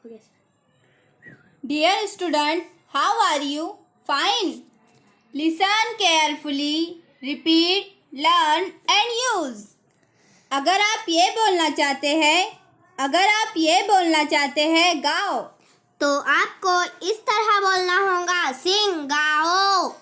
Dear student, how are you? Fine. Listen carefully, repeat, learn and use. अगर आप ये बोलना चाहते हैं गाओ, तो आपको इस तरह बोलना होगा सिंग गाओ।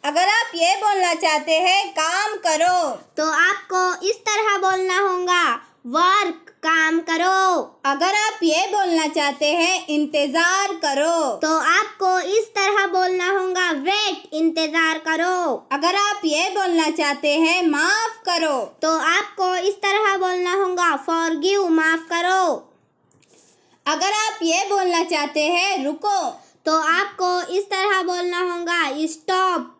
अगर आप ये बोलना चाहते हैं काम करो, तो आपको इस तरह बोलना होगा वर्क काम करो। अगर आप ये बोलना चाहते हैं इंतजार करो, तो आपको इस तरह बोलना होगा वेट इंतजार करो। अगर आप ये बोलना चाहते हैं माफ करो, तो आपको इस तरह बोलना होगा फॉरगिव माफ करो। अगर आप ये बोलना चाहते हैं रुको, तो आपको इस तरह बोलना होगा स्टॉप।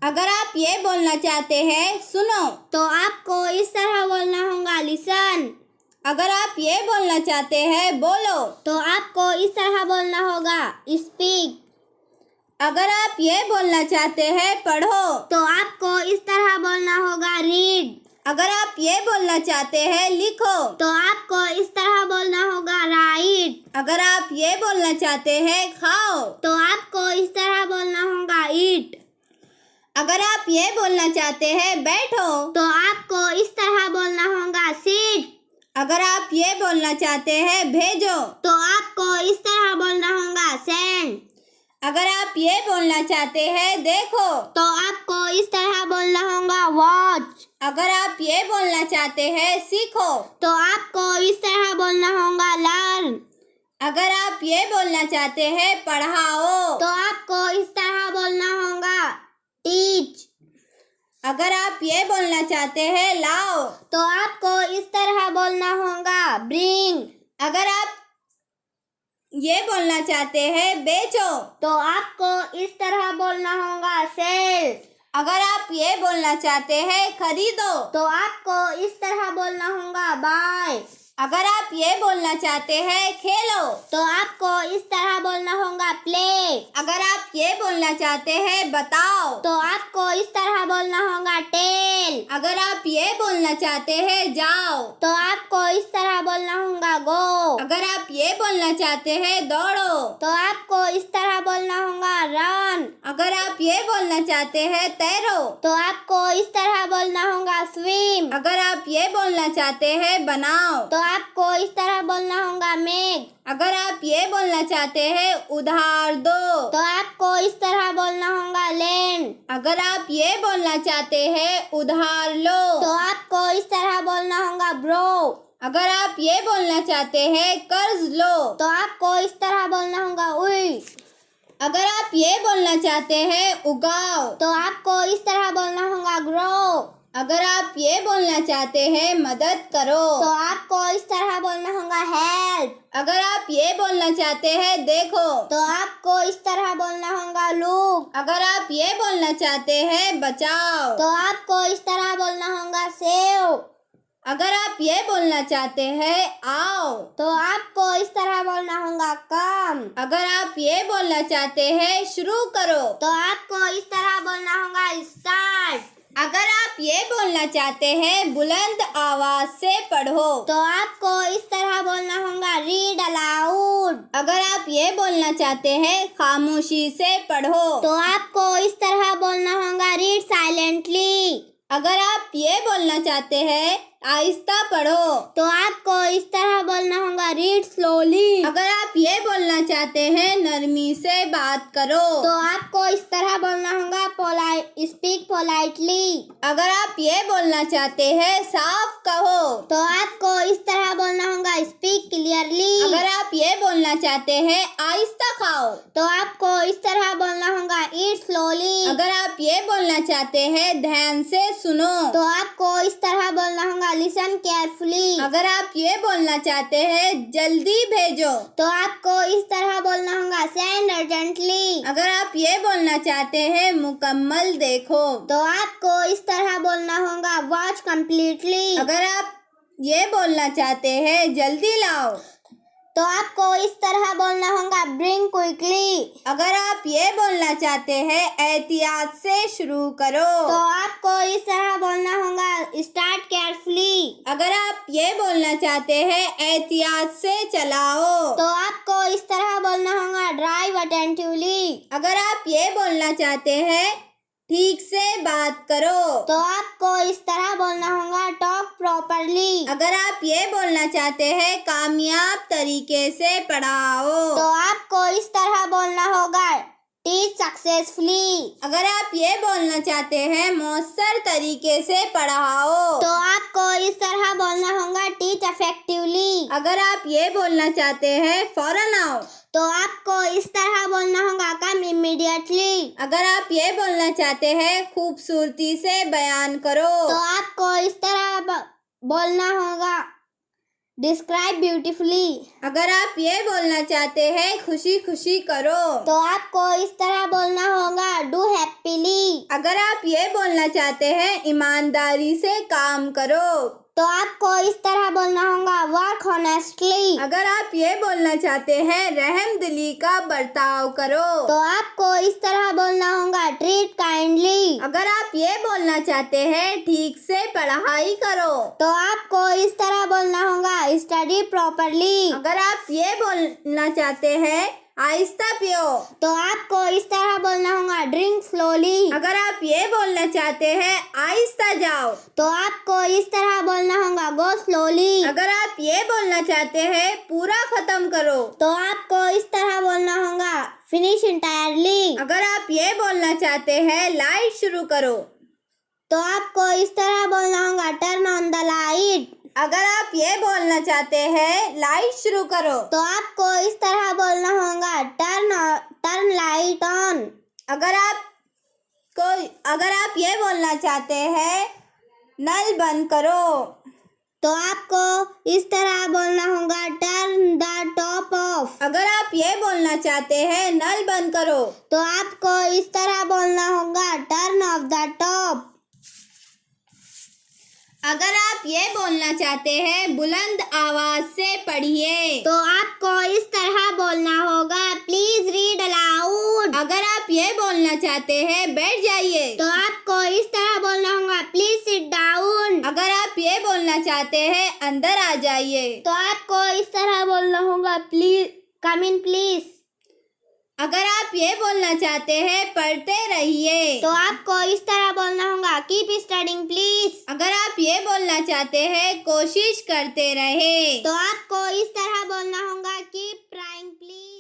अगर आप ये बोलना चाहते हैं सुनो, तो आपको इस तरह बोलना होगा लिसन। अगर आप ये बोलना चाहते हैं बोलो, तो आपको इस तरह बोलना होगा स्पीक। अगर आप ये बोलना चाहते हैं पढ़ो, तो आपको इस तरह बोलना होगा रीड। अगर आप ये बोलना चाहते हैं लिखो, तो आपको इस तरह बोलना होगा राइट। अगर आप ये बोलना चाहते हैं खाओ, तो आपको इस तरह बोलना होगा ईट। अगर आप ये बोलना चाहते हैं बैठो, तो आपको इस तरह बोलना होगा सिट। अगर आप ये बोलना चाहते हैं भेजो, तो आपको इस तरह बोलना होगा सेंड। अगर आप ये बोलना चाहते हैं देखो, तो आपको इस तरह बोलना होगा वॉच। अगर आप ये बोलना चाहते हैं सीखो, तो आपको इस तरह बोलना होगा लर्न। अगर आप ये बोलना चाहते हैं पढ़ाओ, तो आपको इस तरह बोलना होगा टीच। अगर आप ये बोलना चाहते हैं लाओ, तो आपको इस तरह बोलना होगा ब्रिंग। अगर आप ये बोलना चाहते हैं बेचो, तो आपको इस तरह बोलना होगा सेल। अगर आप ये बोलना चाहते हैं खरीदो, तो आपको इस तरह बोलना होगा बाय। अगर आप ये बोलना चाहते हैं खेलो, तो आपको इस तरह बोलना होगा प्ले। अगर आप ये बोलना चाहते हैं बताओ, तो आपको इस तरह बोलना होगा टेल। अगर आप ये बोलना चाहते हैं जाओ, तो आपको इस तरह बोलना होगा गो। अगर आप ये बोलना चाहते हैं दौड़ो, तो आपको इस तरह बोलना होगा रन। अगर आप ये बोलना चाहते हैं तैरो, तो आपको इस तरह बोलना होगा स्विम। अगर आप ये बोलना चाहते हैं बनाओ, तो आपको इस तरह बोलना होगा मेक। अगर आप ये बोलना चाहते हैं उधार दो, तो आपको इस तरह बोलना होगा लेंड। अगर आप ये बोलना चाहते हैं उधार लो, तो आपको इस तरह बोलना होगा ब्रो। अगर आप ये बोलना चाहते हैं कर्ज लो, तो आपको इस तरह बोलना होगा उई। अगर आप ये बोलना चाहते हैं उगाओ, तो आपको इस तरह बोलना होगा ग्रो। अगर आप ये बोलना चाहते हैं मदद करो, तो आपको इस तरह बोलना होगा हेल्प। अगर आप ये बोलना चाहते हैं देखो, तो आपको इस तरह बोलना होगा लुक। अगर आप ये बोलना चाहते हैं बचाओ, तो आपको इस तरह बोलना होगा सेव। अगर आप ये बोलना चाहते हैं आओ, तो आपको इस तरह बोलना होगा कम। अगर आप ये बोलना चाहते हैं शुरू करो, तो आपको इस तरह बोलना होगा स्टार्ट। अगर आप ये बोलना चाहते हैं बुलंद आवाज से पढ़ो, तो आपको इस तरह बोलना होगा रीड अलाउड। अगर आप ये बोलना चाहते हैं खामोशी से पढ़ो, तो आपको इस तरह बोलना होगा रीड साइलेंटली। अगर आप ये बोलना चाहते हैं आहिस्ता पढ़ो, तो आपको इस तरह बोलना होगा रीड स्लोली। अगर आप ये बोलना चाहते हैं नरमी से बात करो, तो आपको इस तरह बोलना होगा स्पीक पोलाइटली। अगर आप ये बोलना चाहते हैं साफ कहो, तो आपको इस तरह बोलना होगा स्पीक क्लियरली। अगर आप ये बोलना चाहते हैं आहिस्ता खाओ, तो आपको इस तरह बोलना होगा ईट स्लोली। अगर आप ये बोलना चाहते हैं ध्यान से सुनो, तो आपको इस तरह बोलना होगा लिसन केयरफुली। अगर आप ये बोलना चाहते हैं जल्दी भेजो, तो आपको इस तरह बोलना होगा सेंड अर्जेंटली। अगर आप ये बोलना चाहते हैं मुकम्मल देखो, तो आपको इस तरह बोलना होगा वॉच कंप्लीटली। अगर आप ये बोलना चाहते हैं जल्दी लाओ, तो आपको इस तरह बोलना होगा ब्रिंग क्विकली। अगर आप ये बोलना चाहते हैं एहतियात से शुरू करो, तो आपको इस तरह बोलना होगा स्टार्ट केयरफुली। अगर आप ये बोलना चाहते हैं एहतियात से चलाओ, तो अगर आप ये बोलना चाहते हैं ठीक से बात करो, तो आपको इस तरह बोलना होगा टॉक प्रॉपरली। अगर आप ये बोलना चाहते हैं कामयाब तरीके से पढ़ाओ, तो आपको इस तरह बोलना होगा टीच सक्सेसफुली। अगर आप ये बोलना चाहते हैं मौसर तरीके से पढ़ाओ, तो आपको इस तरह बोलना होगा टीच इफेक्टिवली। अगर आप ये बोलना चाहते हैं फौरन आओ, तो आपको इस तरह बोलना होगा कम इमीडिएटली। अगर आप ये बोलना चाहते हैं खूबसूरती से बयान करो, तो आपको इस तरह बोलना होगा डिस्क्राइब ब्यूटीफुली। अगर आप ये बोलना चाहते हैं खुशी खुशी करो, तो आपको इस तरह बोलना होगा डू हैप्पीली। अगर आप ये बोलना चाहते हैं ईमानदारी से काम करो, तो आपको इस तरह बोलना होगा वर्क ऑनेस्टली। अगर आप ये बोलना चाहते हैं रहम दिली का बर्ताव करो, तो आपको इस तरह बोलना होगा ट्रीट काइंडली। अगर आप ये बोलना चाहते हैं ठीक से पढ़ाई करो, तो आपको इस तरह बोलना होगा स्टडी प्रॉपरली। अगर आप ये बोलना चाहते हैं आहिस्ता पियो, तो आपको इस तरह बोलना होगा ड्रिंक स्लोली। अगर आप ये बोलना चाहते हैं आहिस्ता जाओ, तो आपको इस तरह बोलना होगा गो स्लोली। अगर आप ये बोलना चाहते हैं पूरा खत्म करो, तो आपको इस तरह बोलना होगा फिनिश इंटायरली। अगर आप ये बोलना चाहते हैं लाइट शुरू करो, तो आपको इस तरह बोलना होगा टर्न ऑन द लाइट। अगर आप ये बोलना चाहते हैं लाइट शुरू करो, तो आपको इस तरह बोलना होगा टर्न लाइट ऑन। अगर आप ये बोलना चाहते हैं नल बंद करो, तो आपको इस तरह बोलना होगा टर्न द टॉप ऑफ। अगर आप ये बोलना चाहते हैं नल बंद करो, तो आपको इस तरह बोलना होगा टर्न ऑफ द टॉप। अगर आप ये बोलना चाहते हैं बुलंद आवाज से पढ़िए, तो आपको इस तरह बोलना होगा प्लीज रीड अलाउड। अगर आप ये बोलना चाहते हैं बैठ जाइए, तो आपको इस तरह बोलना होगा प्लीज सिट डाउन। अगर आप ये बोलना चाहते हैं अंदर आ जाइए, तो आपको इस तरह बोलना होगा प्लीज कम इन प्लीज। अगर आप ये बोलना चाहते हैं पढ़ते रहिए, तो आपको इस तरह बोलना होगा कीप स्टडिंग प्लीज। अगर आप ये बोलना चाहते हैं कोशिश करते रहे, तो आपको इस तरह बोलना होगा कीप ट्राइंग प्लीज।